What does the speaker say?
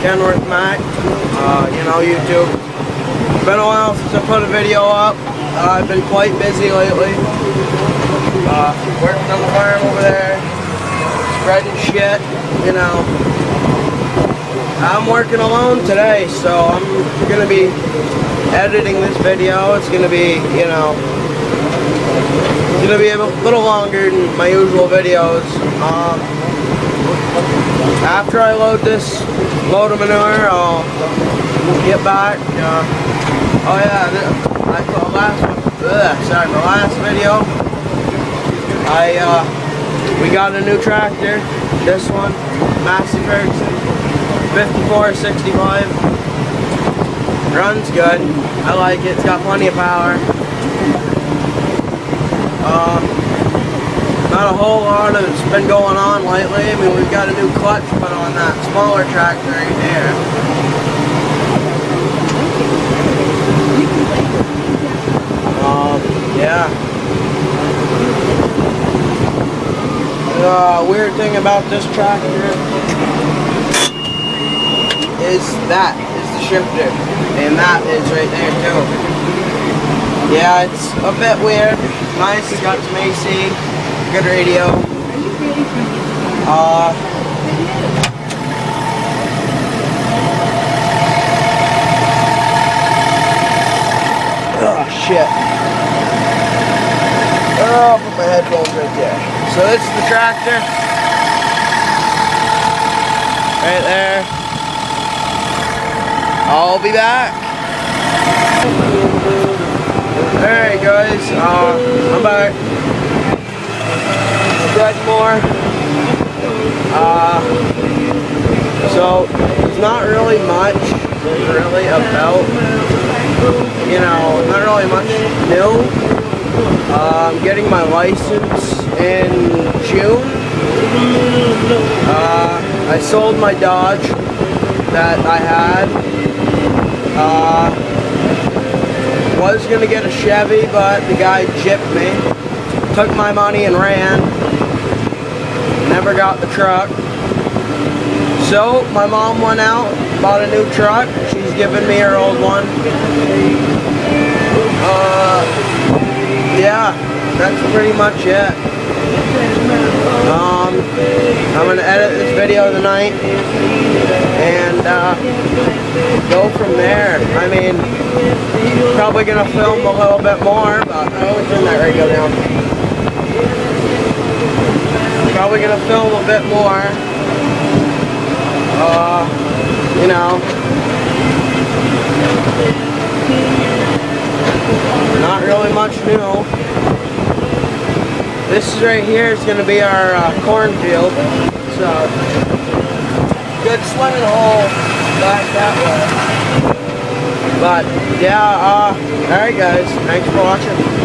Kenworth Mac, you know, YouTube. It's been a while since I put a video up. I've been quite busy lately. Working on the farm over there, spreading shit, you know. I'm working alone today, so I'm going to be editing this video. It's going to be, you know, it's going to be a little longer than my usual videos. After I load this load of manure, I'll get back. Oh yeah, the last video, we got a new tractor. This one, Massey Ferguson 5465. Runs good. I like it. It's got plenty of power. Not a whole lot of it's been going on lately. I mean, we've got a new clutch put on that smaller tractor right there. Yeah. The weird thing about this tractor is the shifter, and that is right there too. Yeah, it's a bit weird. Nice, it's got some AC, good radio. Oh shit. Oh, I'll put my headphones right there. So this is the tractor. Right there. I'll be back. Alright guys, I'm back. Spread more. So it's not really much really about, you know, not really much new. I'm getting my license in June. I sold my Dodge that I had. Was gonna get a Chevy, but the guy gypped me. Took my money and ran. Never got the truck. So my mom went out, bought a new truck. She's giving me her old one. Yeah, that's pretty much it. I'm gonna edit this video tonight and go from there. I mean, probably gonna film a little bit more, but I always turn that radio down. Probably gonna film a bit more. You know, not really much new. This is right here is going to be our cornfield. So, good swimming hole back that way. But, yeah, alright guys, thanks for watching.